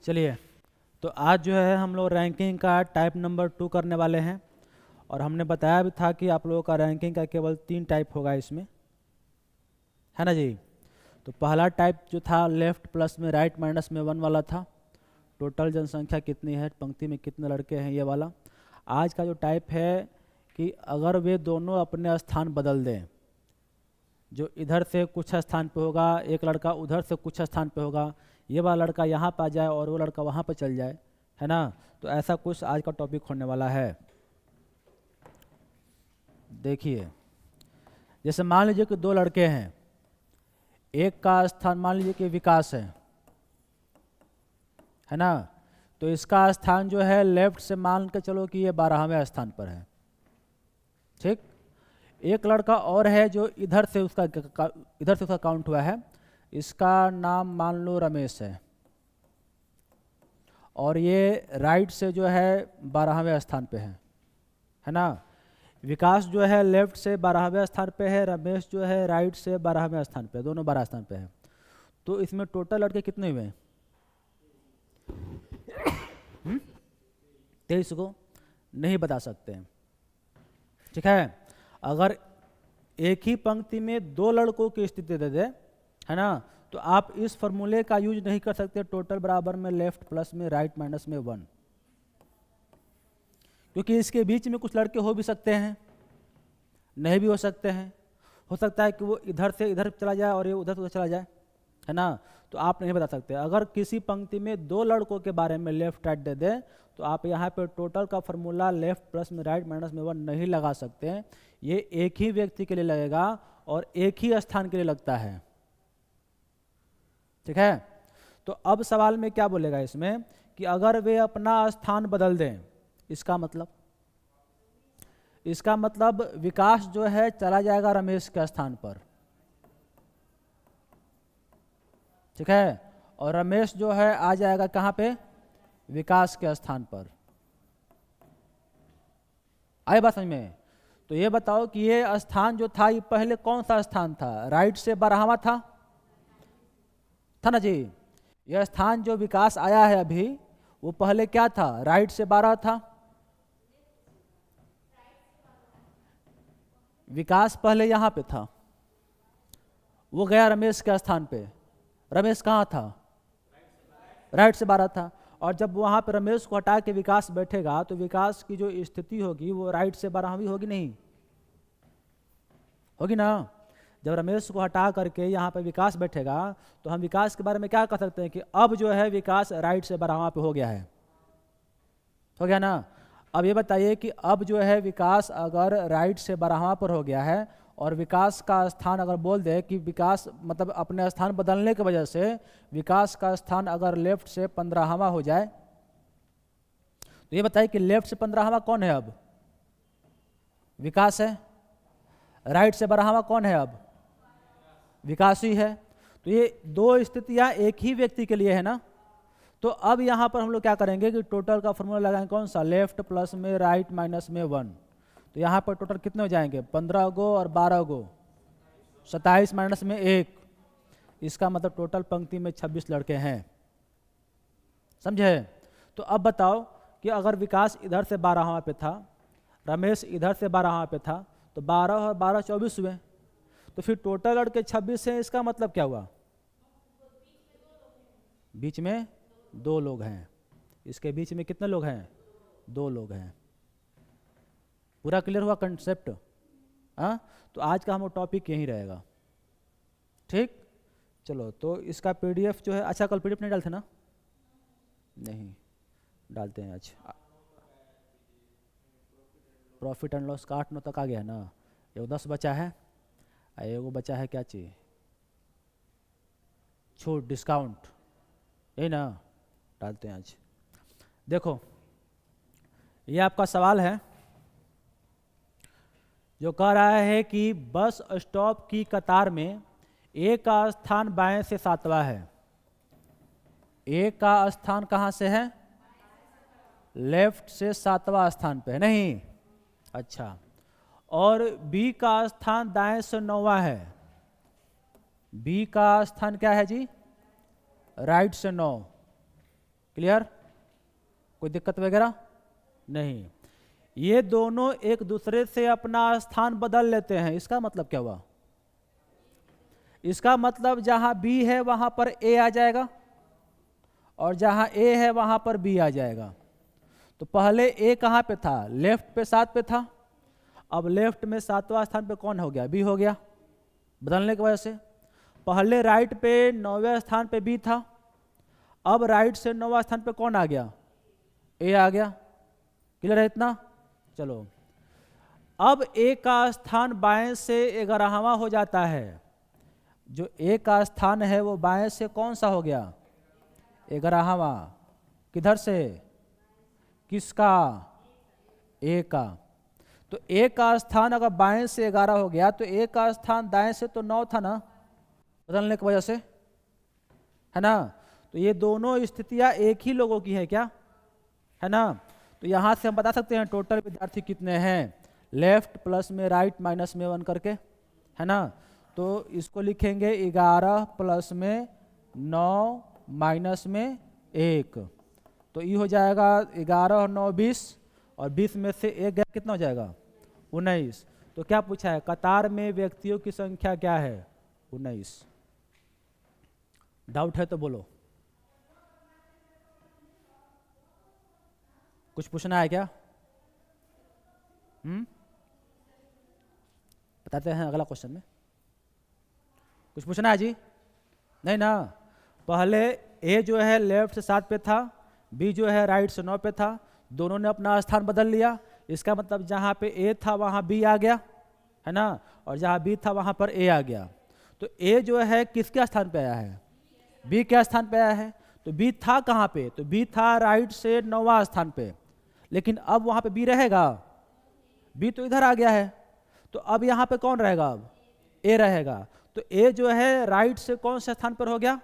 चलिए, तो आज जो है हम लोग रैंकिंग का टाइप नंबर 2 करने वाले हैं। और हमने बताया भी था कि आप लोगों का रैंकिंग का केवल 3 टाइप होगा इसमें, है ना जी। तो पहला टाइप जो था लेफ्ट प्लस में राइट माइनस में 1 वाला था। टोटल जनसंख्या कितनी है, पंक्ति में कितने लड़के हैं, ये वाला। आज का जो टाइप है कि अगर वे दोनों अपने स्थान बदल दें, जो इधर से कुछ स्थान पे होगा, एक लड़का उधर से कुछ स्थान पे होगा, ये वाला लड़का यहाँ पर आ जाए और वो लड़का वहाँ पर चल जाए, है ना। तो ऐसा कुछ आज का टॉपिक होने वाला है। देखिए, जैसे मान लीजिए कि 2 लड़के हैं, एक का स्थान मान लीजिए कि विकास है ना। तो इसका स्थान जो है लेफ्ट से मान के चलो कि ये 12वें स्थान पर है, ठीक। एक लड़का और है जो इधर से उसका काउंट हुआ है, इसका नाम मान लो रमेश और ये राइट से जो है 12वें स्थान पे है ना। विकास जो है लेफ्ट से 12वें स्थान पे है, रमेश जो है राइट से 12वें स्थान पे, दोनों 12 स्थान पे है। तो इसमें टोटल लड़के कितने हुए? 23 को नहीं बता सकते हैं, ठीक है। अगर एक ही पंक्ति में 2 लड़कों की स्थिति दे दे, है ना, तो आप इस फॉर्मूले का यूज नहीं कर सकते टोटल बराबर में लेफ्ट प्लस में राइट माइनस में 1, क्योंकि इसके बीच में कुछ लड़के हो भी सकते हैं, नहीं भी हो सकते हैं। हो सकता है कि वो इधर से इधर चला जाए और ये उधर से उधर चला जाए, है ना। तो आप नहीं बता सकते। अगर किसी पंक्ति में 2 लड़कों के बारे में लेफ्ट राइट दे दें, तो आप यहाँ पे टोटल का फॉर्मूला लेफ्ट प्लस में राइट माइनस में 1 नहीं लगा सकते हैं। ये एक ही व्यक्ति के लिए लगेगा और एक ही स्थान के लिए लगता है, ठीक है। तो अब सवाल में क्या बोलेगा इसमें कि अगर वे अपना स्थान बदल दें, इसका मतलब विकास जो है चला जाएगा रमेश के स्थान पर, ठीक है, और रमेश जो है आ जाएगा कहाँ पे? विकास के स्थान पर। आए बात समझ में? तो ये बताओ कि ये स्थान जो था ये पहले कौन सा स्थान था? राइट से 12वां था ना जी। यह स्थान जो विकास आया है अभी, वो पहले क्या था? राइट से 12 था। विकास पहले यहाँ पे था, वो गया रमेश के स्थान पे। रमेश कहाँ था? राइट से 12 था। और जब वहाँ पे रमेश को हटा के विकास बैठेगा, तो विकास की जो स्थिति होगी वो राइट से 12वीं होगी, नहीं होगी ना। जब रमेश को हटा करके यहाँ पे विकास बैठेगा, तो हम विकास के बारे में क्या कह सकते हैं कि अब जो है विकास राइट से 12वां पे हो गया है, हो गया ना। अब ये बताइए कि अब जो है विकास अगर राइट से 12वां पर हो गया है और विकास का स्थान अगर बोल दे कि विकास मतलब अपने स्थान बदलने की वजह से विकास का स्थान अगर लेफ्ट से 15वां हो जाए, तो ये बताइए कि लेफ्ट से 15वां कौन है? अब विकास है। राइट से 12वां कौन है? अब विकास ही है। तो ये 2 स्थितियां एक ही व्यक्ति के लिए है ना। तो अब यहाँ पर हम लोग क्या करेंगे कि टोटल का फॉर्मूला लगाएंगे, कौन सा? लेफ्ट प्लस में राइट माइनस में 1। तो यहाँ पर टोटल कितने हो जाएंगे? 15 गो और 12 गो, 27 माइनस में 1। इसका मतलब टोटल पंक्ति में 26 लड़के हैं, समझे। तो अब बताओ कि अगर विकास इधर से 12वां पे था, रमेश इधर से 12वां पे था, तो 12 और 12 24 हुए। तो फिर टोटल लड़के 26 हैं। इसका मतलब क्या हुआ? बीच में 2 लोग हैं। इसके बीच में कितने लोग हैं? 2 लोग हैं। पूरा क्लियर हुआ कंसेप्ट? हाँ, तो आज का हम टॉपिक यही रहेगा, ठीक। चलो, तो इसका पीडीएफ जो है, अच्छा कल पीडीएफ नहीं डालते ना? नहीं डालते हैं आज। प्रॉफिट एंड लॉस का 8-9 तक आ गया है ना। ये 10 बचा है, एगो बचा है क्या चीज? छूट, डिस्काउंट, यही ना, डालते हैं आज। देखो, ये आपका सवाल है जो कह रहा है कि बस स्टॉप की कतार में ए का स्थान बाएं से 7वां है। ए का स्थान कहाँ से है? लेफ्ट से 7वां स्थान पे है, नहीं? अच्छा, और बी का स्थान दाएं से 9वां है। बी का स्थान क्या है जी? राइट से 9। क्लियर? कोई दिक्कत वगैरह नहीं। ये दोनों एक दूसरे से अपना स्थान बदल लेते हैं। इसका मतलब क्या हुआ? इसका मतलब जहां B है वहां पर A आ जाएगा और जहां A है वहां पर B आ जाएगा। तो पहले A कहाँ पे था? लेफ्ट पे 7 पे था। अब लेफ्ट में 7वां स्थान पे कौन हो गया? B हो गया बदलने की वजह से। पहले राइट पे 9वें स्थान पे B था, अब राइट से 9वां स्थान पे कौन आ गया? A आ गया। क्लियर है इतना? चलो, अब A का स्थान बाएं से 11वां हो जाता है। जो A का स्थान है वो बाएं से कौन सा हो गया? 11वां। किधर से? किसका? A का। तो A का स्थान अगर बाएं से 11 हो गया तो A का स्थान दाएं से तो 9 था ना, बदलने की वजह से, है ना? तो ये दोनों स्थितियां एक ही लोगों की है क्या? है ना? तो यहां से हम बता सकते हैं टोटल विद्यार्थी कितने हैं, लेफ्ट प्लस में राइट माइनस में 1 करके, है ना? तो इसको लिखेंगे 11 प्लस में 9 माइनस में 1। तो ये हो जाएगा 11 और 9 20, और 20 में से 1 गया, कितना हो जाएगा? 19। तो क्या पूछा है? कतार में व्यक्तियों की संख्या क्या है? 19। डाउट है तो बोलो। कुछ पूछना है क्या? बताते हैं अगला क्वेश्चन में। कुछ पूछना है जी? नहीं ना? पहले A जो है लेफ्ट से 7 पे था, B जो है राइट से 9 पे था, दोनों ने अपना स्थान बदल लिया। इसका मतलब जहाँ पे A था वहाँ B आ गया, है ना? और जहाँ B था वहाँ पर A आ गया। तो A जो है किसके स्थान पे आया है? B के स्थान पे आया है। तो B था कहाँ पे? तो B था राइट से 9वां स्थान पे, लेकिन अब वहाँ पे B रहेगा? B तो इधर आ गया है। तो अब यहाँ पे कौन रहेगा? अब A रहेगा। तो A जो है राइट से कौन से स्थान पर हो गया?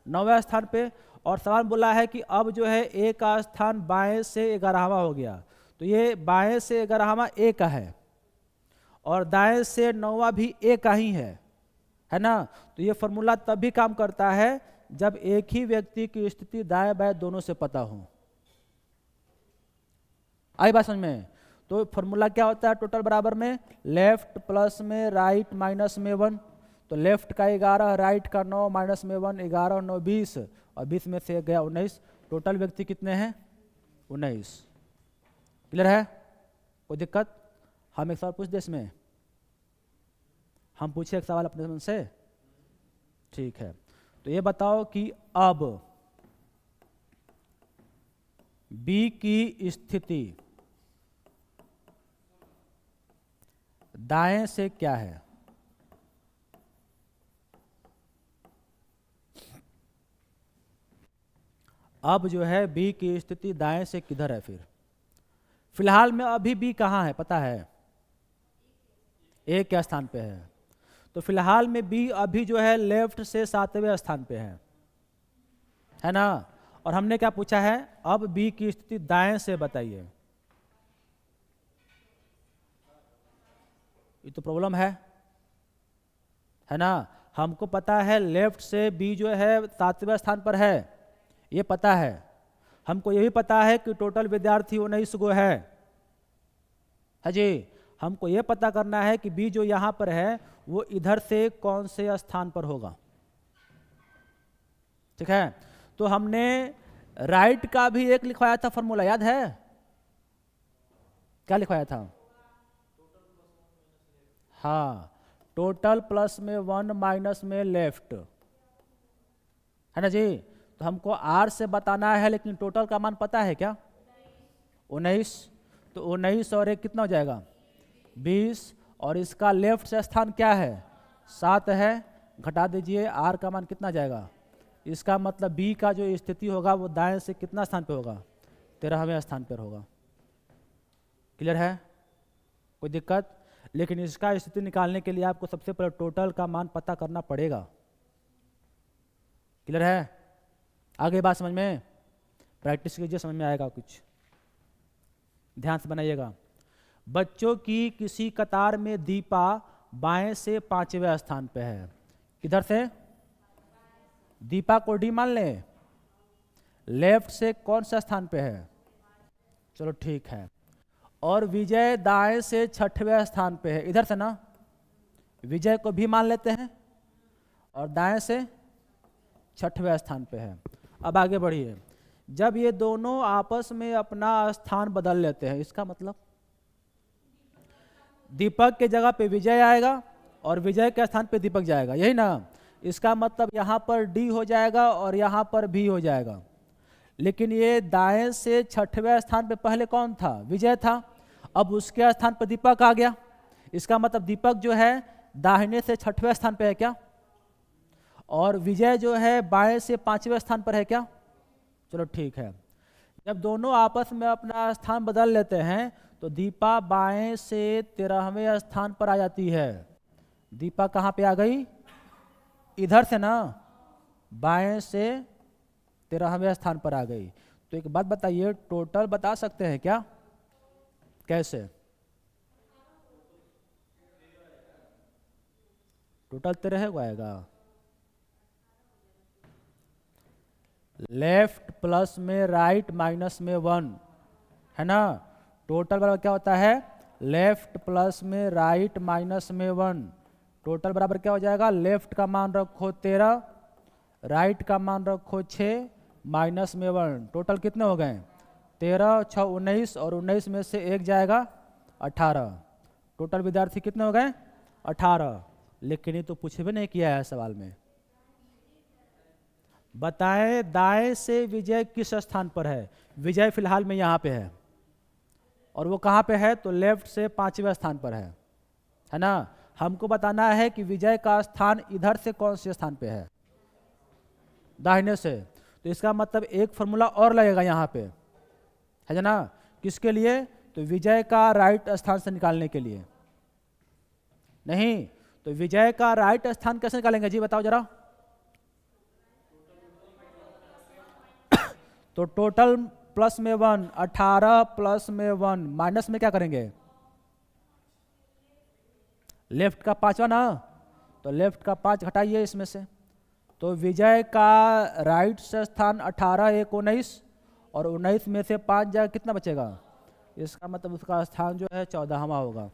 9वें स्थान पे। और सवाल बोला है कि अब जो है A का स्थान बाएं से 11वां हो गया। तो ये बाएं से 11वां A का है और दाएं से 9वां भी A का ही है ना? तो ये फॉर्मूला तब भी काम करता है जब एक ही व्यक्ति की स्थिति दाएं बाएं दोनों से पता हो। आई बात समझ में? तो फॉर्मूला क्या होता है? टोटल बराबर में लेफ्ट प्लस में राइट माइनस में 1। तो लेफ्ट का 11, राइट का 9 माइनस में 1, 11 और 9 20, और 20 में से गया 19। टोटल व्यक्ति कितने हैं? 19। क्लियर है? कोई दिक्कत? हम एक सवाल पूछ दे इसमें, हम पूछे एक सवाल अपने मन से, ठीक है? तो ये बताओ कि अब B की स्थिति दाएं से क्या है? अब जो है B की स्थिति दाएं से किधर है? फिलहाल में अभी B कहाँ है पता है? A के स्थान पे है। तो फिलहाल में B अभी जो है लेफ्ट से 7वें स्थान पे है ना? और हमने क्या पूछा है? अब B की स्थिति दाएं से बताइए। ये तो प्रॉब्लम है ना? हमको पता है लेफ्ट से B जो है 7वें स्थान पर है, ये पता है। हमको ये भी पता है कि टोटल विद्यार्थी 19 गो है जी। हमको ये पता करना है कि B जो यहाँ पर है वो इधर से कौन से स्थान पर होगा। ठीक है? तो हमने राइट का भी एक लिखवाया था फॉर्मूला, याद है? क्या लिखवाया था? हाँ, टोटल प्लस में 1 माइनस में लेफ्ट, है ना जी? तो हमको R से बताना है, लेकिन टोटल का मान पता है क्या? 19। तो 19 और 1 कितना हो जाएगा? 20। और इसका लेफ्ट से स्थान क्या है? 7 है, घटा दीजिए, R का मान कितना जाएगा? इसका मतलब B का जो स्थिति होगा वो दाएं से कितना स्थान पे होगा? 13वें स्थान पर होगा। क्लियर है? कोई दिक्कत? लेकिन इसका स्थिति निकालने के लिए आपको सबसे पहले टोटल का मान पता करना पड़ेगा। क्लियर है? आगे बात समझ में? प्रैक्टिस कीजिए, समझ में आएगा कुछ। ध्यान से बनाइएगा। बच्चों की किसी कतार में दीपा बाएं से 5वें स्थान पे है। किधर से? दीपा को D मान लें, लेफ्ट से कौन सा स्थान पे है? चलो ठीक है। और विजय दाएं से 6वें स्थान पे है, इधर से ना, विजय को भी मान लेते हैं और दाएं से 6वें स्थान पे है। अब आगे बढ़िए, जब ये दोनों आपस में अपना स्थान बदल लेते हैं, इसका मतलब दीपक के जगह पे विजय आएगा और विजय के स्थान पे दीपक जाएगा, यही ना। इसका मतलब यहाँ पर डी हो जाएगा और यहाँ पर भी हो जाएगा। लेकिन ये दाएं से 6वें स्थान पे पहले कौन था? विजय था। अब उसके स्थान पर दीपक आ गया, इसका मतलब दीपक जो है दाहिने से 6वें स्थान पे है क्या? और विजय जो है बाएं से 5वें स्थान पर है क्या? चलो ठीक है। जब दोनों आपस में अपना स्थान बदल लेते हैं तो दीपा बाएं से 13वें स्थान पर आ जाती है। दीपा कहाँ पे आ गई? इधर से ना, बाएं से 13वें स्थान पर आ गई। तो एक बात बताइए, टोटल बता सकते हैं क्या? कैसे? टोटल 13 आएगा। लेफ्ट प्लस में राइट माइनस में 1 है ना। टोटल बराबर क्या होता है? लेफ्ट प्लस में राइट माइनस में 1। टोटल बराबर क्या हो जाएगा? लेफ्ट का मान रखो 13, राइट का मान रखो 6, माइनस में 1। टोटल कितने हो गए? 13 6 19 और 19 में से 1 जाएगा 18। टोटल विद्यार्थी कितने हो गए? 18। लेकिन ये तो पूछ भी नहीं किया है सवाल में। बताएं दाएं से विजय किस स्थान पर है? विजय फिलहाल में यहाँ पे है और वो कहाँ पे है? तो लेफ्ट से 5वें स्थान पर है ना। हमको बताना है कि विजय का स्थान इधर से कौन से स्थान पे है? दाहिने से। तो इसका मतलब एक फॉर्मूला और लगेगा यहाँ पे, है ना। किसके लिए? तो विजय का राइट स्थान से निकालने के लिए। नहीं तो विजय का राइट स्थान कैसे निकालेंगे जी, बताओ जरा। तो टोटल प्लस में 1, 18 प्लस में 1 माइनस में क्या करेंगे? लेफ्ट का 5वां ना, तो लेफ्ट का 5 घटाइए इसमें से। तो विजय का राइट से स्थान 18 1 19 और 19 में से 5 जाए कितना बचेगा? इसका मतलब उसका स्थान जो है 14वां होगा।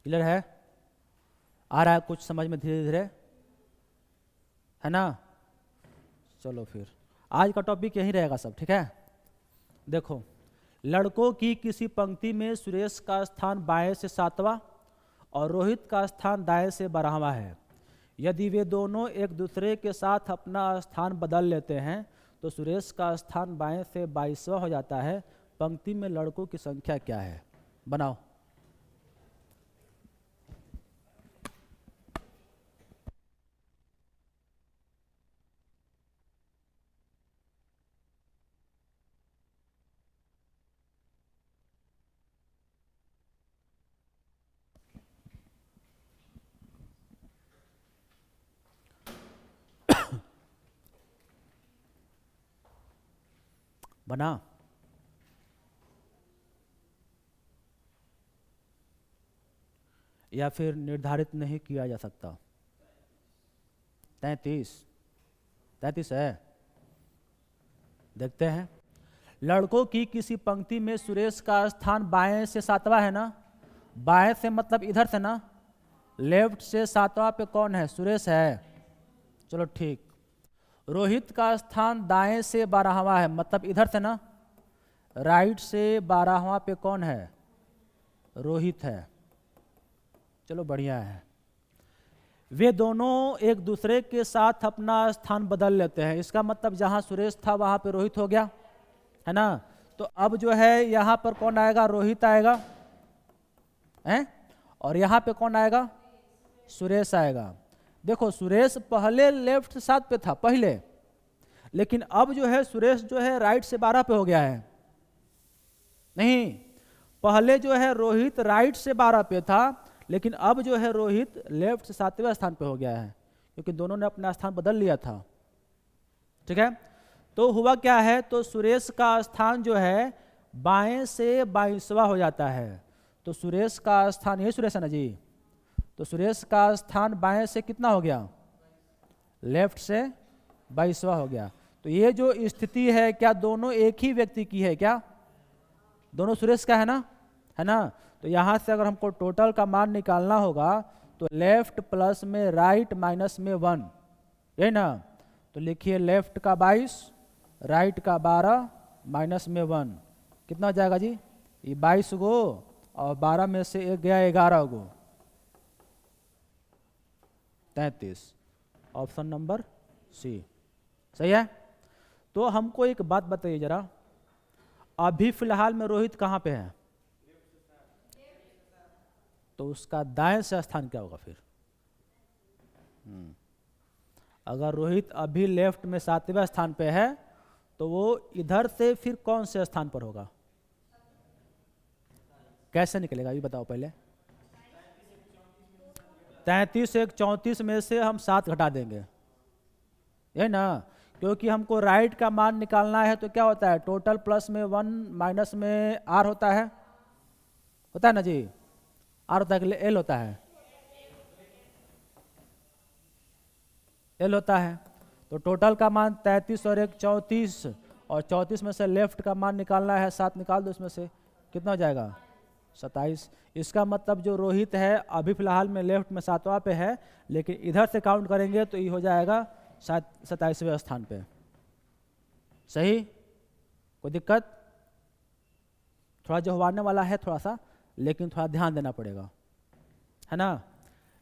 क्लियर है? आ रहा है कुछ समझ में धीरे धीरे, है ना। चलो फिर आज का टॉपिक यही रहेगा सब, ठीक है। देखो, लड़कों की किसी पंक्ति में सुरेश का स्थान बाएं से 7वां और रोहित का स्थान दाएं से 12वां है। यदि वे दोनों एक दूसरे के साथ अपना स्थान बदल लेते हैं तो सुरेश का स्थान बाएं से 22वां हो जाता है। पंक्ति में लड़कों की संख्या क्या है? बनाओ। बना? या फिर निर्धारित नहीं किया जा सकता? 33 है। देखते हैं। लड़कों की किसी पंक्ति में सुरेश का स्थान बाएं से 7वां है ना। बाएं से मतलब इधर से ना, लेफ्ट से 7वां पे कौन है? सुरेश है। चलो ठीक। रोहित का स्थान दाएं से 12वां है, मतलब इधर से ना, राइट से 12वां पे कौन है? रोहित है। चलो बढ़िया है। वे दोनों एक दूसरे के साथ अपना स्थान बदल लेते हैं। इसका मतलब जहां सुरेश था वहां पे रोहित हो गया, है ना। तो अब जो है यहां पर कौन आएगा? रोहित आएगा, हैं? और यहां पे कौन आएगा? सुरेश आएगा। देखो, सुरेश पहले लेफ्ट से 7 पे था पहले, लेकिन अब जो है सुरेश जो है राइट से 12 पे हो गया है। नहीं, पहले जो है रोहित राइट से 12 पे था, लेकिन अब जो है रोहित लेफ्ट से 7वें स्थान पे हो गया है, क्योंकि दोनों ने अपना स्थान बदल लिया था। ठीक है। तो हुआ क्या है? तो सुरेश का स्थान जो है बाएं से 22वां हो जाता है। तो सुरेश का स्थान, ये सुरेश है ना जी, तो सुरेश का स्थान बाएं से कितना हो गया, लेफ्ट से 22वां हो गया। तो ये जो स्थिति है क्या दोनों एक ही व्यक्ति की है क्या, दोनों सुरेश का है ना। तो यहाँ से अगर हमको टोटल का मान निकालना होगा तो लेफ्ट प्लस में राइट माइनस में 1, यही ना। तो लिखिए लेफ्ट का 22, राइट का 12 माइनस में 1, कितना हो जाएगा जी, ये 22 गो और 12 में से एक गया 11 गो, 33। ऑप्शन नंबर सी सही है। तो हमको एक बात बताइए जरा, अभी फिलहाल में रोहित कहाँ पे है, तो उसका दाएं से स्थान क्या होगा फिर। अगर रोहित अभी लेफ्ट में 7वें स्थान पे है तो वो इधर से फिर कौन से स्थान पर होगा, कैसे निकलेगा ये बताओ पहले। 33 एक 34 में से हम 7 घटा देंगे, ये ना, क्योंकि हमको राइट का मान निकालना है। तो क्या होता है, टोटल प्लस में 1 माइनस में आर होता है ना जी, आर होता है कि एल होता है, एल होता है। तो टोटल का मान 33 और एक 34, और 34 में से लेफ्ट का मान निकालना है, 7 निकाल दो इसमें से, कितना हो जाएगा 27। इसका मतलब जो रोहित है अभी फिलहाल में लेफ्ट में 7वां पे है, लेकिन इधर से काउंट करेंगे तो ये हो जाएगा 27वें स्थान पे। सही, कोई दिक्कत, थोड़ा जो होने वाला है थोड़ा सा, लेकिन थोड़ा ध्यान देना पड़ेगा, है ना।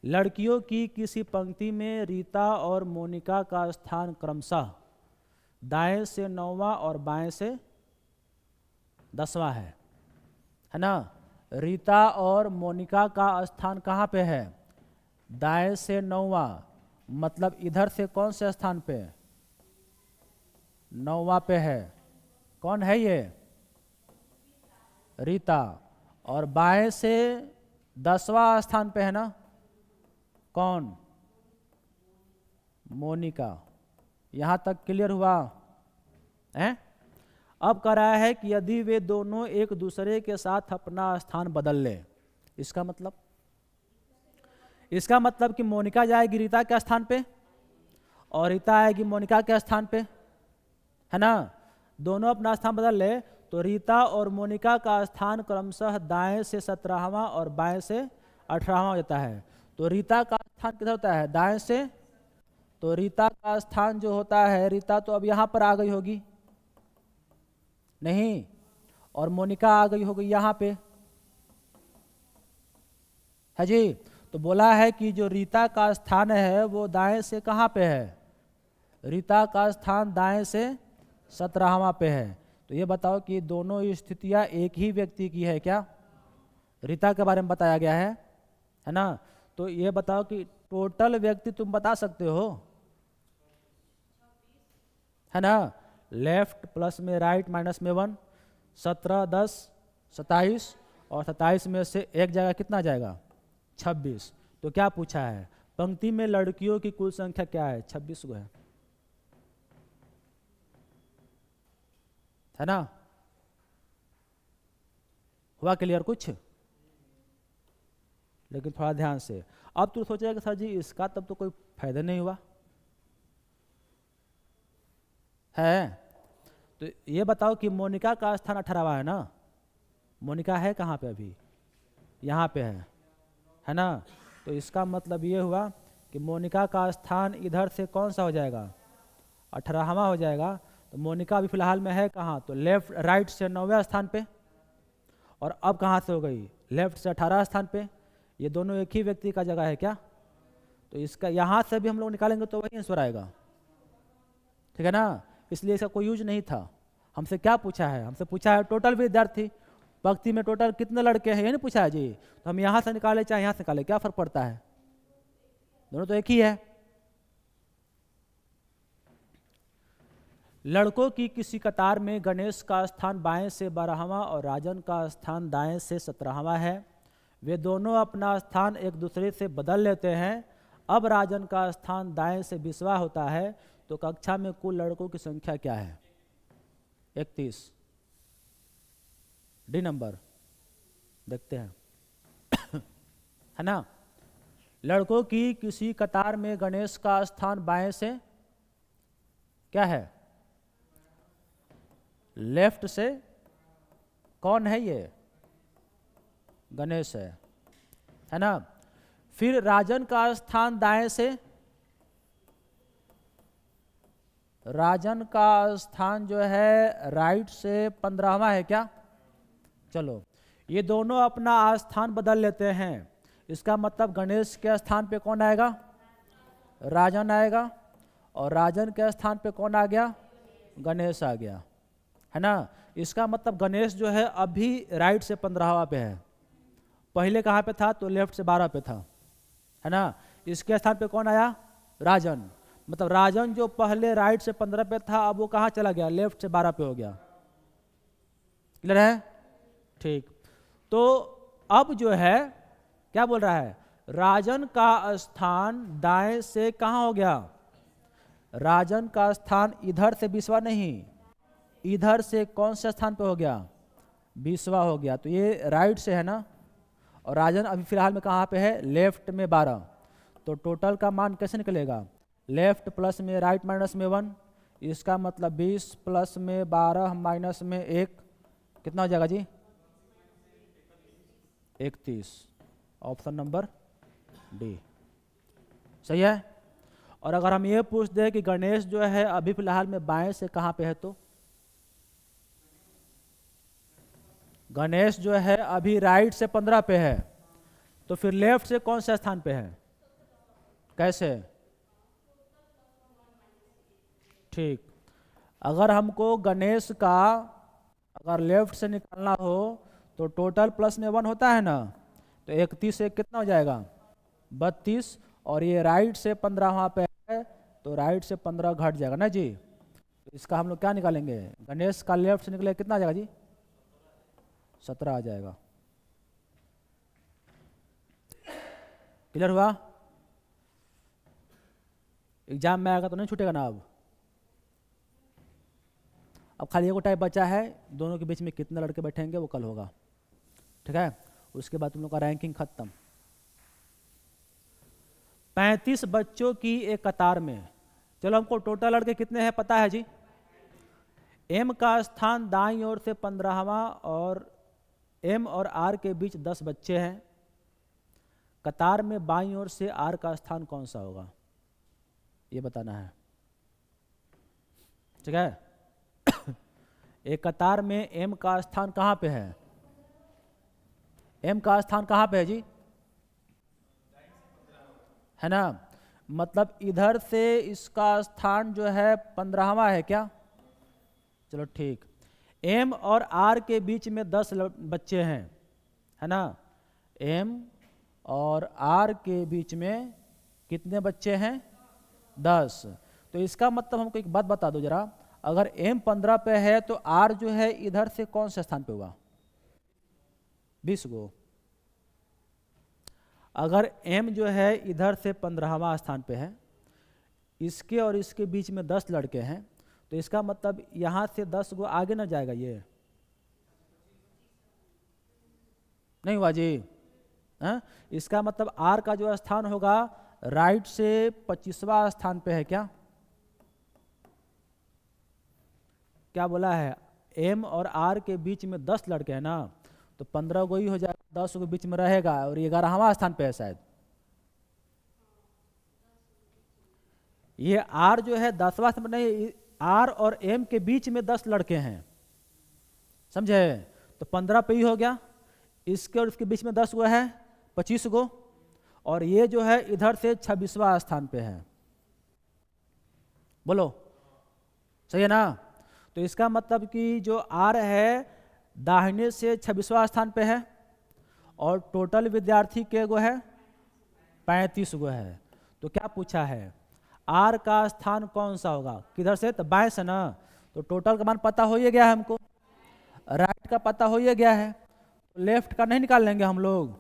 लड़कियों की किसी पंक्ति में रीता और मोनिका का स्थान क्रमशः दाएं से 9वां और बाएं से 10वां है ना। रीता और मोनिका का स्थान कहाँ पे है, दाएं से 9वां, मतलब इधर से कौन से स्थान पे, 9वां पे है। कौन है ये, रीता, और बाएं से 10वां स्थान पे है ना, कौन, मोनिका। यहां तक क्लियर हुआ है। अब कह रहा है कि यदि वे दोनों एक दूसरे के साथ अपना स्थान बदल ले, इसका मतलब कि मोनिका जाएगी रीता के स्थान पे और रीता आएगी मोनिका के स्थान पे, है ना। दोनों अपना स्थान बदल ले तो रीता और मोनिका का स्थान क्रमशः दाएं से 17वां और बाएं से 18वां हो जाता है। तो रीता का स्थान किधर होता है, दाएं से। तो रीता का स्थान जो होता है, रीता तो अब यहां पर आ गई होगी नहीं, और मोनिका आ गई होगी यहां पे, है जी। तो बोला है कि जो रीता का स्थान है वो दाएं से कहां पे है, रीता का स्थान दाएं से 17वां पे है। तो ये बताओ कि दोनों स्थितियां एक ही व्यक्ति की है क्या, रीता के बारे में बताया गया है ना। तो ये बताओ कि टोटल व्यक्ति तुम बता सकते हो, है ना। लेफ्ट प्लस में राइट माइनस में 1, 17 10 27, और 27 में से एक जगह कितना जाएगा 26। तो क्या पूछा है, पंक्ति में लड़कियों की कुल संख्या क्या है, 26 गो है ना। हुआ क्लियर कुछ, लेकिन थोड़ा ध्यान से। अब तू सोचेगा कि सर जी इसका तब तो कोई फायदा नहीं हुआ है। तो ये बताओ कि मोनिका का स्थान 18वां है ना, मोनिका है कहाँ पे अभी, यहाँ पे है ना। तो इसका मतलब ये हुआ कि मोनिका का स्थान इधर से कौन सा हो जाएगा, 18वां हो जाएगा। तो मोनिका अभी फिलहाल में है कहाँ, तो लेफ्ट राइट से 9वें स्थान पे, और अब कहाँ से हो गई, लेफ्ट से 18 स्थान पे। ये दोनों एक ही व्यक्ति का जगह है क्या, तो इसका यहाँ से भी हम लोग निकालेंगे तो वही आंसर आएगा, ठीक है ना। इसलिए इसका कोई यूज नहीं था। हमसे क्या पूछा है, हमसे पूछा है टोटल विद्यार्थी, पंक्ति में टोटल कितने लड़के हैं ये नहीं पूछा है जी। तो हम यहाँ से निकाले चाहे यहाँ से निकाले, क्या फर्क पड़ता है, दोनों तो एक ही है। लड़कों की किसी कतार में गणेश का स्थान बाएं से 12वां और राजन का स्थान दाएं से 17वां है। वे दोनों अपना स्थान एक दूसरे से बदल लेते हैं। अब राजन का स्थान दाएं से 20वां होता है। तो कक्षा में कुल लड़कों की संख्या क्या है, 31। डी नंबर देखते हैं। है ना। लड़कों की किसी कतार में गणेश का स्थान बाएं से क्या है, लेफ्ट से। कौन है ये, गणेश है ना। फिर राजन का स्थान दाएं से, राजन का स्थान जो है राइट से 15वां है क्या। चलो ये दोनों अपना स्थान बदल लेते हैं, इसका मतलब गणेश के स्थान पे कौन आएगा, राजन आएगा, और राजन के स्थान पे कौन आ गया, गणेश आ गया, है ना। इसका मतलब गणेश जो है अभी राइट से 15वां पे है, पहले कहाँ पे था, तो लेफ्ट से 12 पे था, है ना। इसके स्थान पे कौन आया, राजन। मतलब राजन जो पहले राइट से 15 पे था, अब वो कहाँ चला गया, लेफ्ट से 12 पे हो गया। क्लियर है, ठीक। तो अब जो है क्या बोल रहा है, राजन का स्थान दाएं से कहाँ हो गया, राजन का स्थान इधर से 20वां नहीं, इधर से कौन से स्थान पे हो गया, 20वां हो गया। तो ये राइट से है ना, और राजन अभी फिलहाल में कहाँ पे है, लेफ्ट में 12। तो टोटल का मान कैसे निकलेगा, लेफ्ट प्लस में राइट माइनस में 1, इसका मतलब 20 प्लस में 12 माइनस में 1, कितना हो जाएगा जी, 31। ऑप्शन नंबर डी सही है। और अगर हम ये पूछ दें कि गणेश जो है अभी फिलहाल में बाएं से कहाँ पे है, तो गणेश जो है अभी राइट से 15 पे है, तो फिर लेफ्ट से कौन से स्थान पे है, कैसे, ठीक। अगर हमको गणेश का अगर लेफ्ट से निकालना हो तो टोटल प्लस में 1 होता है ना, तो 31 से कितना हो जाएगा, 32, और ये राइट से 15 वहाँ पे है, तो राइट से 15 घट जाएगा ना जी। तो इसका हम लोग क्या निकालेंगे, गणेश का लेफ्ट से निकले कितना आ जाएगा जी, 17 आ जाएगा। क्लियर हुआ, एग्जाम में आएगा तो नहीं छूटेगा ना। अब खाली एगो टाइप बचा है, दोनों के बीच में कितने लड़के बैठेंगे वो कल होगा, ठीक है। उसके बाद तुम लोग का रैंकिंग खत्म। 35 बच्चों की एक कतार में, चलो हमको टोटल लड़के कितने हैं पता है जी। एम का स्थान दाईं ओर से 15वां, और एम और आर के बीच 10 बच्चे हैं। कतार में बाईं ओर से आर का स्थान कौन सा होगा, ये बताना है, ठीक है। एक कतार में एम का स्थान कहाँ पे है, एम का स्थान कहाँ पे है जी, है ना। मतलब इधर से इसका स्थान जो है 15वां है क्या, चलो ठीक। एम और आर के बीच में 10 बच्चे हैं, है ना। एम और आर के बीच में कितने बच्चे हैं, 10। तो इसका मतलब हमको एक बात बता दो जरा, अगर एम 15 पे है तो आर जो है इधर से कौन से स्थान पे होगा, 20 गो। अगर एम जो है इधर से 15वां स्थान पे है, इसके और इसके बीच में 10 लड़के हैं, तो इसका मतलब यहाँ से 10 गो आगे ना जाएगा, ये नहीं हुआ जी, है? इसका मतलब आर का जो स्थान होगा राइट से 25वां स्थान पे है क्या, क्या बोला है, एम और आर के बीच में 10 लड़के हैं ना, तो 15 गो ही हो जाएगा, 10 गो बीच में रहेगा, और 11वां स्थान पे है शायद। ये आर जो है 10वां स्थान नहीं, आर और एम के बीच में 10 लड़के हैं, समझे। तो 15 पे ही हो गया, इसके और इसके बीच में 10 गो है, 25 गो, और ये जो है इधर से 26वां स्थान पे है, बोलो सही है ना। तो इसका मतलब कि जो आर है दाहिने से 26वां स्थान पे है, और टोटल विद्यार्थी के गो है 35 गो है। तो क्या पूछा है, आर का स्थान कौन सा होगा, किधर से, तो बाएं से ना। तो टोटल का मान पता हो ही गया है हमको, राइट का पता हो ही गया है, तो लेफ्ट का नहीं निकाल लेंगे हम लोग,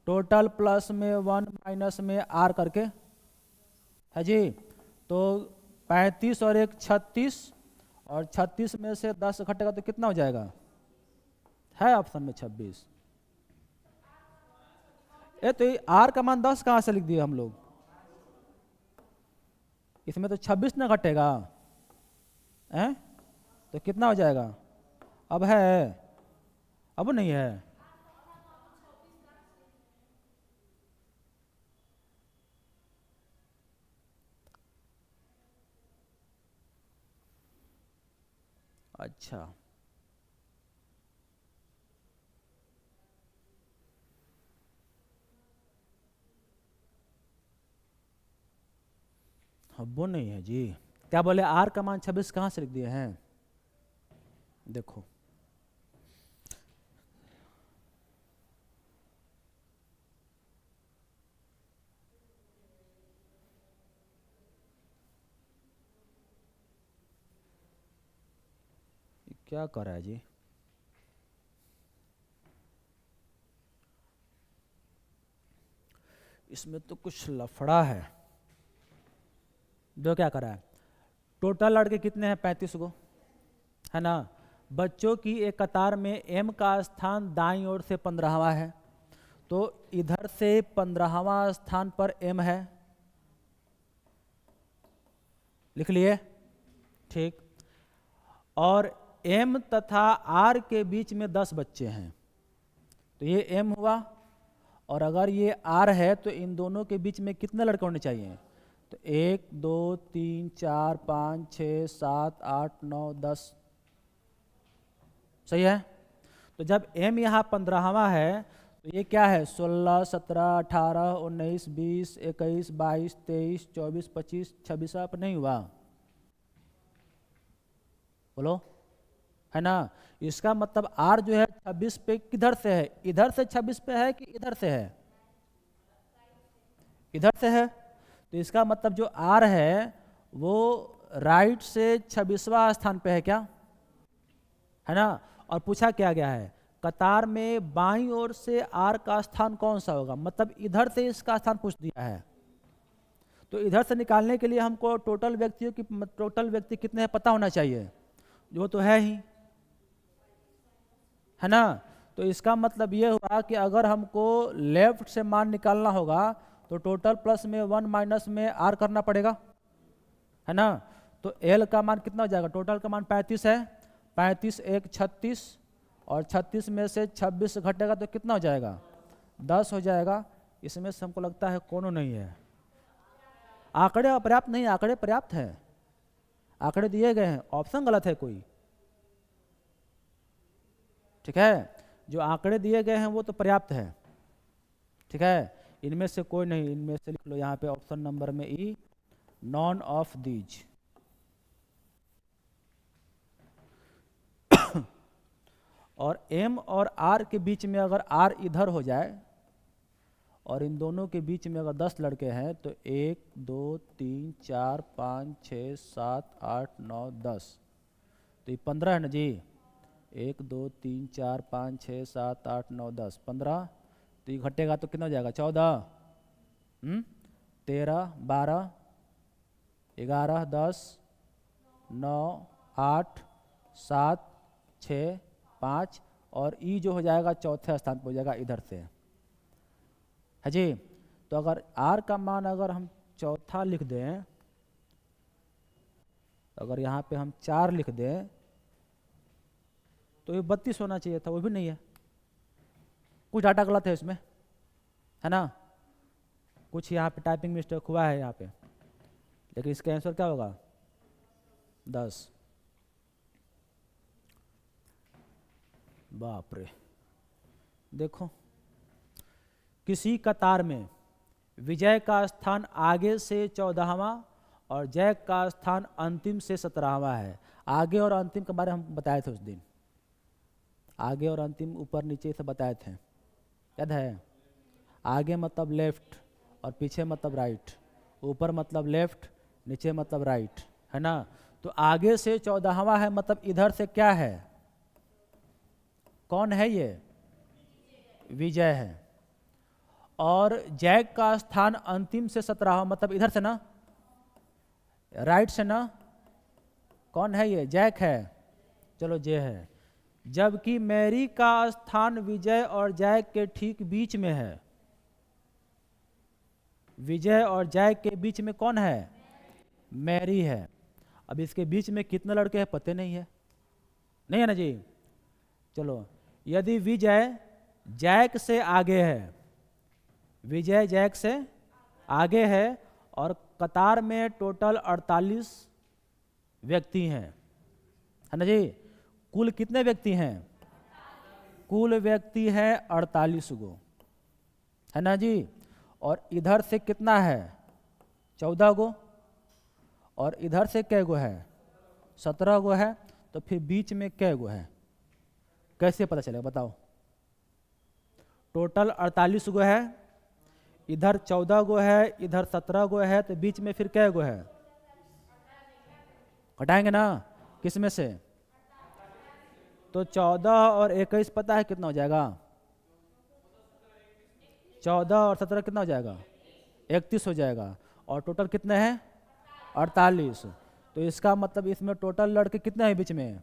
टोटल प्लस में 1 माइनस में आर करके, है जी। तो 35 और 1 36, और 36 में से 10 घटेगा तो कितना हो जाएगा, है ऑप्शन में 26। तो ये आर का मान 10 कहाँ से लिख दिए हम लोग? इसमें तो 26 ना घटेगा, हैं? तो कितना हो जाएगा? अब है, अब नहीं है। अच्छा, अब वो नहीं है जी। क्या बोले? आर का मान 26 कहाँ से लिख दिए हैं? देखो, ये क्या कर रहा है जी? इसमें तो कुछ लफड़ा है। जो क्या कर रहा है, टोटल लड़के कितने हैं? 35 गो, है ना। बच्चों की एक कतार में एम का स्थान दाईं ओर से 15वां है, तो इधर से 15वां स्थान पर एम है, लिख लिए? ठीक। और एम तथा आर के बीच में 10 बच्चे हैं, तो ये एम हुआ। और अगर ये आर है तो इन दोनों के बीच में कितने लड़के होने चाहिए? तो 1 2 3 4 5 6 7 8 9 10, सही है। तो जब m यहाँ 15वां है तो ये क्या है? 16 17 18 19 20 21 22 23 24 25 26 पर नहीं हुआ? बोलो, है ना। इसका मतलब r जो है 26 पे किधर से है? इधर से 26 पे है कि इधर से है? इधर से है। तो इसका मतलब जो r है वो राइट से 26वां स्थान पे है, क्या है ना। और पूछा क्या गया है? कतार में बाईं ओर से r का स्थान कौन सा होगा, मतलब इधर से इसका स्थान पूछ दिया है। तो इधर से निकालने के लिए हमको टोटल व्यक्ति कितने हैं पता होना चाहिए, जो तो है ही, है ना। तो इसका मतलब ये हुआ कि अगर हमको लेफ्ट से मान निकालना होगा तो टोटल प्लस में 1 माइनस में r करना पड़ेगा, है ना। तो l का मान कितना हो जाएगा? टोटल का मान 35 है, 35 1 36, और 36 में से 26 घटेगा तो कितना हो जाएगा? 10 हो जाएगा। इसमें से हमको लगता है कोनो नहीं है, आंकड़े अपर्याप्त नहीं, आंकड़े पर्याप्त है, आंकड़े दिए गए हैं, ऑप्शन गलत है कोई, ठीक है। जो आंकड़े दिए गए हैं वो तो पर्याप्त है, ठीक है। इनमें से कोई नहीं, इनमें से लिख लो यहाँ पे ऑप्शन नंबर में ई, नॉन ऑफ दीज। और m और r के बीच में अगर r इधर हो जाए और इन दोनों के बीच में अगर 10 लड़के हैं तो 1 2 3 4 5 6 7 8 9 10, तो ये 15 है ना जी। 1 2 3 4 5 6 7 8 9 10 15, तो ये घटेगा तो कितना हो जाएगा? 14, 13 12 11 10 9 8 7 6 5, और ई जो हो जाएगा चौथे स्थान पर हो जाएगा इधर से, है जी। तो अगर r का मान अगर हम चौथा लिख दें, अगर यहाँ पे हम 4 लिख दें तो ये 32 होना चाहिए था, वो भी नहीं है, कुछ डाटा गलत है इसमें, है ना। कुछ यहाँ पे टाइपिंग मिस्टेक हुआ है यहाँ पे, लेकिन इसका आंसर क्या होगा? 10। बाप रे, देखो, किसी कतार में विजय का स्थान आगे से 14वां और जय का स्थान अंतिम से 17वां है। आगे और अंतिम के बारे में हम बताए थे उस दिन, आगे और अंतिम ऊपर नीचे से बताए थे, याद है। आगे मतलब लेफ्ट और पीछे मतलब राइट, ऊपर मतलब लेफ्ट, नीचे मतलब राइट, है ना। तो आगे से 14वां है, मतलब इधर से क्या है? कौन है ये? विजय है। और जय का स्थान अंतिम से 17वां, मतलब इधर से ना, राइट से ना। कौन है ये? जैक है, चलो जय है। जबकि मैरी का स्थान विजय और जैक के ठीक बीच में है, विजय और जय के बीच में कौन है? मैरी है। अब इसके बीच में कितने लड़के हैं पता नहीं है, नहीं है ना जी। चलो, यदि विजय जैक से आगे है, विजय जैक से आगे है और कतार में टोटल 48 व्यक्ति हैं, है ना जी। कुल कितने व्यक्ति हैं? कुल व्यक्ति है 48 गो, है ना जी। और इधर से कितना है? 14 गो। और इधर से कै गो है? 17 गो है। तो फिर बीच में कै गो है? कैसे पता चलेगा बताओ? टोटल 48 गो है, इधर 14 गो है, इधर 17 गो है, तो बीच में फिर कै गो है? घटाएंगे ना, किस में से? तो 14 और 21 पता है कितना हो जाएगा? 14 और 17 कितना हो जाएगा? 31 हो जाएगा। और टोटल कितने हैं? 48। तो इसका मतलब इसमें टोटल लड़के कितने हैं बीच में?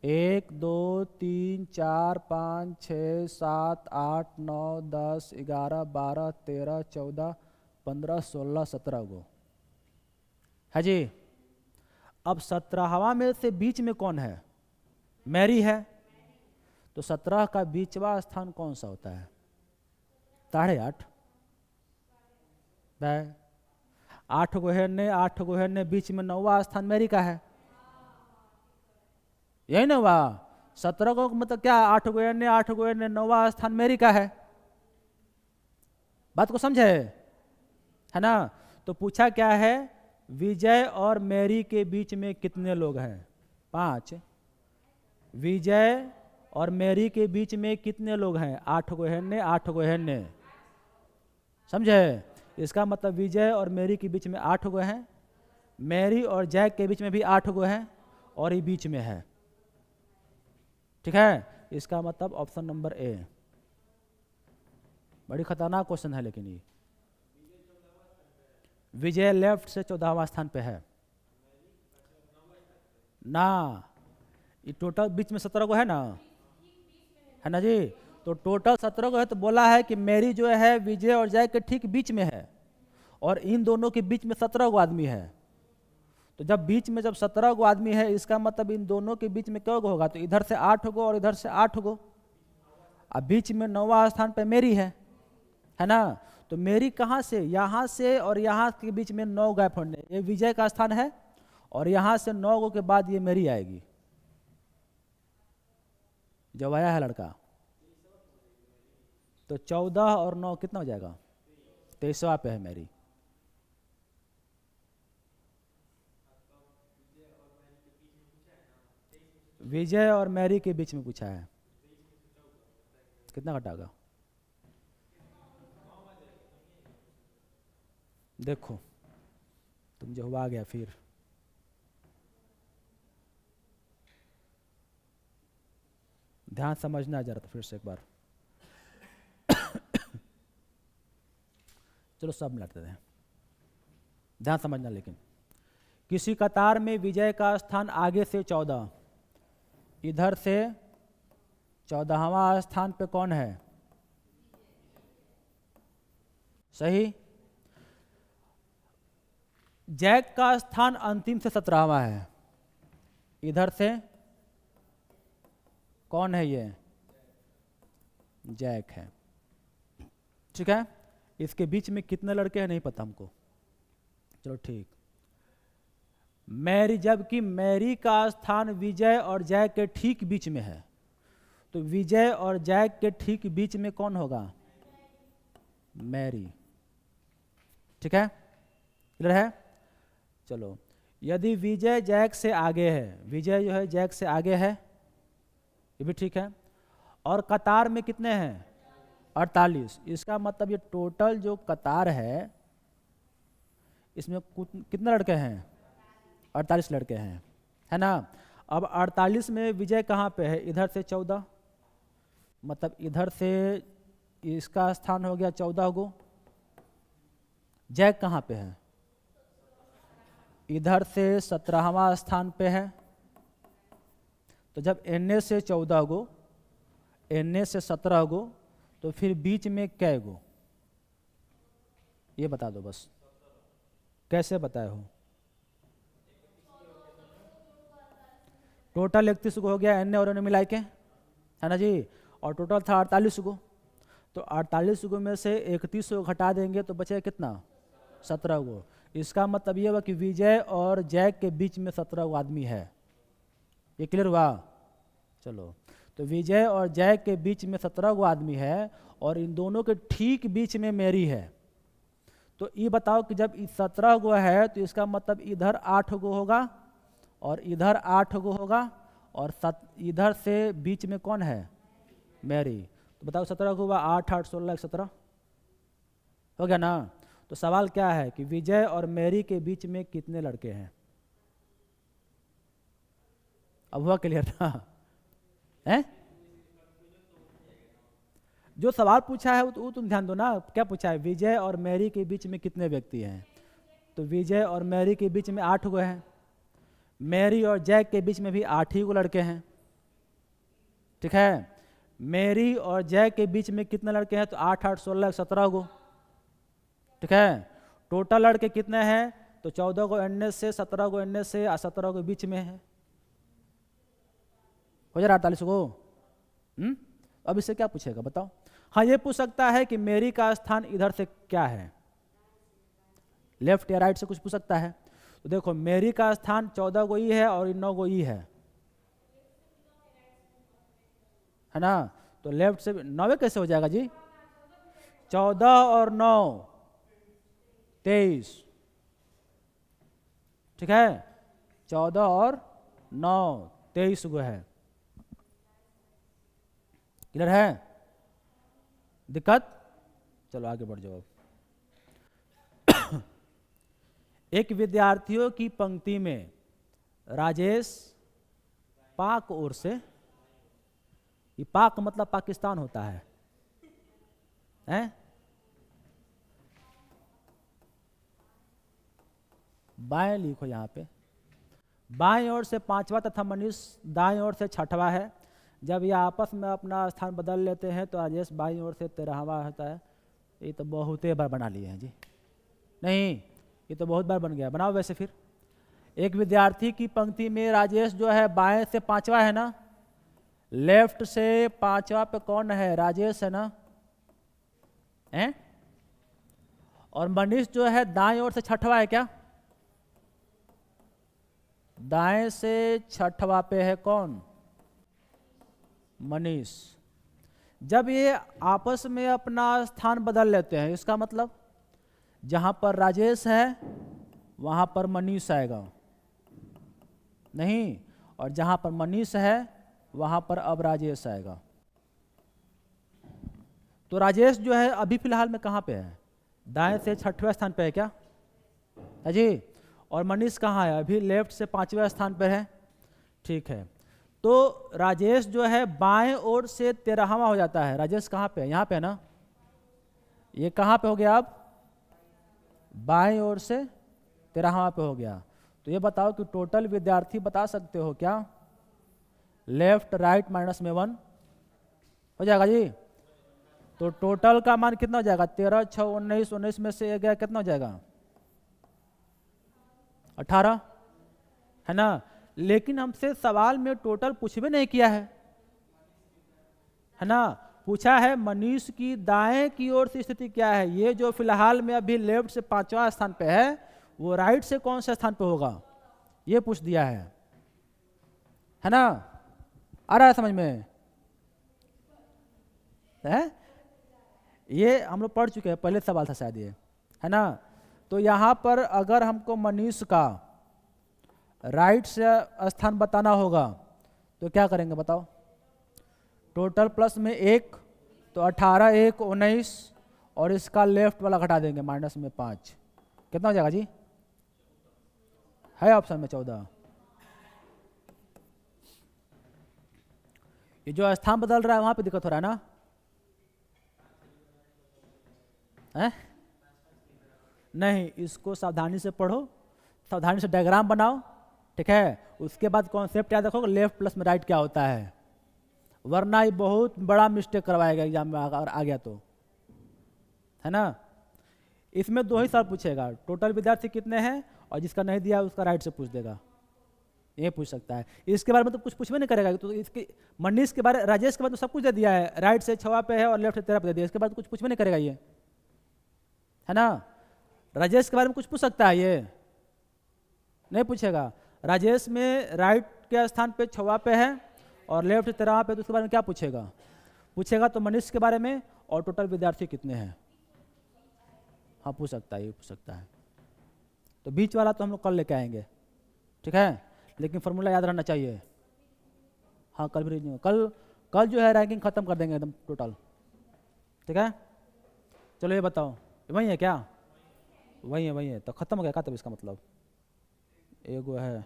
1 2 3 4 5 6 7 8 9 10 11 12 13 14 15 16 17 गो है जी। अब 17वां में से बीच में कौन है? मैरी है। तो 17 का बीचवा स्थान कौन सा होता है? 8.5। 8 गो है ने, 8 गो है ने, बीच में 9वां स्थान मैरी का है, यही ना हुआ। 17 को मतलब क्या? 8 गो है ने, 8 गो है ने, 9वां स्थान मैरी का है। बात को समझे, है ना। तो पूछा क्या है? विजय और मैरी के बीच में कितने लोग हैं? 5। विजय और मैरी के बीच में कितने लोग हैं? 8 गो है ने, 8 गो है ने, समझे। इसका मतलब विजय और मैरी के बीच में 8 गो हैं, मैरी और जैक के बीच में भी 8 गो हैं, और ये बीच में है, ठीक है। इसका मतलब ऑप्शन नंबर ए। बड़ी खतरनाक क्वेश्चन है लेकिन ये। विजय लेफ्ट से 14वां स्थान पे है ना। ये टोटल बीच में 17 गो है ना, है ना जी। तो टोटल 17 गो है। तो बोला है कि मैरी जो है विजय और जय के ठीक बीच में है, और इन दोनों के बीच में 17 गो आदमी है। तो जब बीच में 17 गो आदमी है, इसका मतलब इन दोनों के बीच में क्या गो होगा? तो इधर से 8 गो और इधर से 8 गो। अब बीच में 9वां स्थान पे मैरी है ना। तो मैरी कहाँ से? यहाँ से और यहाँ के बीच में 9 गैप होने, ये विजय का स्थान है, और यहाँ से 9 गो के बाद ये मैरी आएगी। जब आया है लड़का, तो 14 और 9 कितना हो जाएगा? 23वां पे है मैरी। विजय और मैरी के बीच में पूछा है, कितना घटागा? देखो तुम जो हुआ गया फिर। ध्यान समझना जरा, तो फिर से एक बार चलो सब मिलाते हैं, ध्यान समझना। लेकिन किसी कतार में विजय का स्थान आगे से 14, इधर से 14वां स्थान पे कौन है? सही। जैक का स्थान अंतिम से 17वां है, इधर से कौन है? ये जैक है, ठीक है। इसके बीच में कितने लड़के हैं नहीं पता हमको, चलो ठीक। मैरी, जबकि मैरी का स्थान विजय और जैक के ठीक बीच में है, तो विजय और जैक के ठीक बीच में कौन होगा? मैरी, ठीक है। क्लियर है? चलो, यदि विजय जैक से आगे है, विजय जो है जैक से आगे है, ये भी ठीक है। और कतार में कितने हैं? 48। इसका मतलब ये टोटल जो कतार है, इसमें कितने लड़के हैं? 48 लड़के हैं, है ना। अब 48 में विजय कहाँ पे है? इधर से 14, मतलब इधर से इसका स्थान हो गया 14 गो। जैक कहाँ पे है? इधर से 17वां स्थान पे है। तो जब एन से 14 गो, एन से 17 गो, तो फिर बीच में कै गो? ये बता दो बस, कैसे बताए हो? टोटल 31 गो हो गया एन और एन मिला के, है ना जी, और टोटल था 48 गो। तो 48 गो में से 31 गो घटा देंगे तो बचे कितना? 17 गो। इसका मतलब ये हुआ कि विजय और जैक के बीच में 17 गो आदमी है। ये क्लियर हुआ? चलो, तो विजय और जैक के बीच में 17 गो आदमी है और इन दोनों के ठीक बीच में मेरी है। तो ये बताओ कि जब 17 गो है तो इसका मतलब इधर 8 गो होगा और इधर 8 गो होगा और इधर से बीच में कौन है? मैरी। तो बताओ 17 को हुआ 8 8 16 17 हो गया ना। तो सवाल क्या है कि विजय और मैरी के बीच में कितने लड़के हैं? अब हुआ क्लियर ना? है जो सवाल पूछा है वो तुम ध्यान दो ना, क्या पूछा है? विजय और मैरी के बीच में कितने व्यक्ति हैं? तो विजय और मैरी के बीच में 8 गो हैं, मैरी और जैक के बीच में भी 8 ही गो लड़के हैं, ठीक है। मैरी और जैक के बीच में कितने लड़के हैं? तो 8 8 16 17 गो, ठीक है। टोटल लड़के कितने हैं? तो 14 गो एन से 17 गो एन से 17 गो बीच में है, हो जाए 48 गो। अब इससे क्या पूछेगा बताओ? हाँ, ये पूछ सकता है कि मैरी का स्थान इधर से क्या है, लेफ्ट या राइट से कुछ पूछ सकता है। तो देखो मैरी का स्थान 14 गो ई है और 9 गो ई है ना। तो लेफ्ट से 9 कैसे हो जाएगा जी? 14 और 9 23, ठीक है। 14 और 9 23 गो है। क्लियर है? दिक्कत? चलो आगे बढ़ जाओ। एक विद्यार्थियों की पंक्ति में राजेश पाक ओर से, ये पाक मतलब पाकिस्तान होता है, हैं? बाएं लिखो यहाँ पे, बाएं ओर से 5वां तथा मनीष दाएं ओर से 6वां है। जब ये आपस में अपना स्थान बदल लेते हैं तो राजेश बाईं ओर से 13वां होता है। ये तो बहुत बार बना लिए हैं जी, नहीं ये तो बहुत बार बन गया, बनाओ वैसे फिर। एक विद्यार्थी की पंक्ति में राजेश जो है बाएं से 5वां है ना, लेफ्ट से 5वां पे कौन है? राजेश है ना, हैं? और मनीष जो है दाएं ओर से 6वां है क्या? दाएं से 6वां पे है कौन? मनीष। जब ये आपस में अपना स्थान बदल लेते हैं, इसका मतलब जहां पर राजेश है वहां पर मनीष आएगा, नहीं, और जहां पर मनीष है वहां पर अब राजेश आएगा। तो राजेश जो है अभी फिलहाल में कहां पे है? दाएं से 6वें स्थान पे है क्या है जी? और मनीष कहाँ है? अभी लेफ्ट से 5वें स्थान पर है, ठीक है। तो राजेश जो है बाएं ओर से 13वां हो जाता है। राजेश कहाँ पे है? यहाँ पे है ना। ये कहाँ पे हो गया? अब बाएं ओर से 13वां पे हो गया। तो ये बताओ कि टोटल विद्यार्थी बता सकते हो क्या? लेफ्ट राइट माइनस में 1 हो जाएगा जी। तो टोटल का मान कितना हो जाएगा? 13 6 19, 19 में से गया कितना हो जाएगा? 18, है ना। लेकिन हमसे सवाल में टोटल कुछ भी नहीं किया है ना। पूछा है मनीष की दाएं की ओर से स्थिति क्या है। ये जो फिलहाल में अभी लेफ्ट से 5वां स्थान पे है, वो राइट से कौन से स्थान पे होगा, ये पूछ दिया है ना। आ रहा है समझ में? है? ये हम लोग पढ़ चुके हैं, पहले सवाल था शायद ये, है ना। तो यहाँ पर अगर हमको मनीष का राइट से स्थान बताना होगा तो क्या करेंगे बताओ? टोटल प्लस में 1, तो 18 1 19, और इसका लेफ्ट वाला घटा देंगे माइनस में 5, कितना हो जाएगा जी? है ऑप्शन में 14। ये जो स्थान बदल रहा है वहां पे दिक्कत हो रहा है ना, है? नहीं, इसको सावधानी से पढ़ो, सावधानी से डायग्राम बनाओ, ठीक है। उसके बाद कॉन्सेप्ट याद रखो, लेफ्ट प्लस में राइट क्या होता है, वरना ये बहुत बड़ा मिस्टेक करवाएगा एग्जाम में अगर आ गया तो, है ना। इसमें 2 ही सवाल पूछेगा, टोटल विद्यार्थी कितने हैं, और जिसका नहीं दिया उसका राइट से पूछ देगा, ये पूछ सकता है। इसके बारे में तो कुछ पूछबे नहीं करेगा। तो इसके मनीष के बारे, राजेश के बारे में तो सब कुछ दे दिया है, राइट से 6 पे है और लेफ्ट से 13 पे दे दिया, इसके बाद कुछ पूछबे नहीं करेगा ये, है ना। राजेश के बारे में कुछ पूछ सकता है, ये नहीं पूछेगा। राजेश में राइट के स्थान पे 6 पे है और लेफ्ट 13 पे, तो उसके बारे में क्या पूछेगा? पूछेगा तो मनीष के बारे में और टोटल विद्यार्थी कितने हैं, हाँ पूछ सकता है, ये पूछ सकता है। तो बीच वाला तो हम लोग कल लेके आएंगे, ठीक है, लेकिन फॉर्मूला याद रहना चाहिए। हाँ कल भी रीजनिंग, कल जो है रैंकिंग खत्म कर देंगे एकदम टोटल, ठीक है। चलो ये बताओ, वही है क्या? वही है तो खत्म हो गया, तब इसका मतलब एगो है।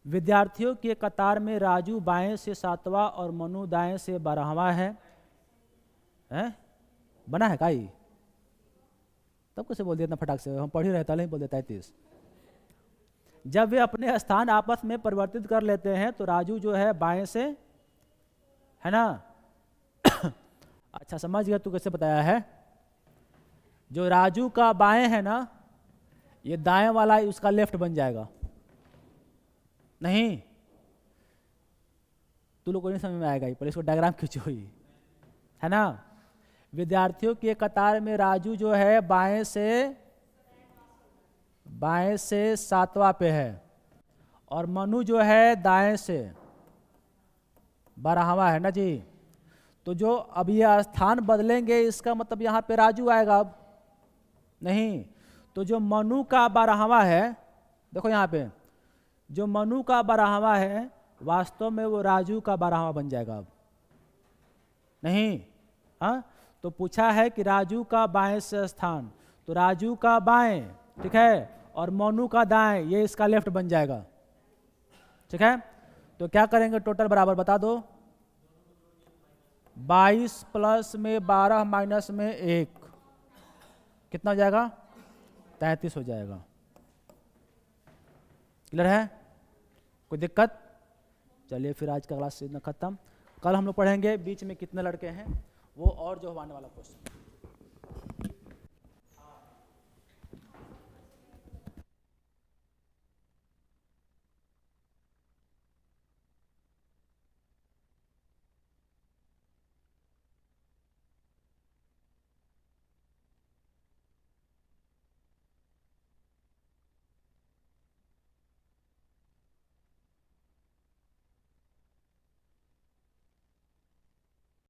विद्यार्थियों के कतार में राजू बाएं से 7वां और मनु दाएं से 12वां है, बना है काई? तब कैसे बोल दिया इतना फटाक से, हम पढ़ ही रहता नहीं बोल देता है 30। जब वे अपने स्थान आपस में परिवर्तित कर लेते हैं तो राजू जो है बाएं से, है ना। अच्छा समझ गया, तू कैसे बताया है। जो राजू का बाएं है ना, ये दाएं वाला उसका लेफ्ट बन जाएगा। नहीं तू लोग को नहीं समझ में आएगा, पर इसको डायग्राम खींचो ही, है ना। विद्यार्थियों के कतार में राजू जो है बाएं से 7वां पे है और मनु जो है दाएं से 12वां है ना जी। तो जो अब ये स्थान बदलेंगे, इसका मतलब यहाँ पे राजू आएगा अब नहीं। तो जो मनु का 12वां है, देखो यहाँ पे जो मनु का 12वां है, वास्तव में वो राजू का 12वां बन जाएगा अब नहीं। हाँ तो पूछा है कि राजू का बाएं से स्थान, तो राजू का बाएं, ठीक है, और मोनू का दाएं, ये इसका लेफ्ट बन जाएगा, ठीक है। तो क्या करेंगे, टोटल बराबर बता दो, 22 प्लस में 12 माइनस में 1 कितना हो जाएगा? 33 हो जाएगा। क्लियर है? कोई दिक्कत? चलिए फिर आज का क्लास इतना खत्म। कल हम लोग पढ़ेंगे बीच में कितने लड़के हैं वो, और जो आने वाला क्वेश्चन।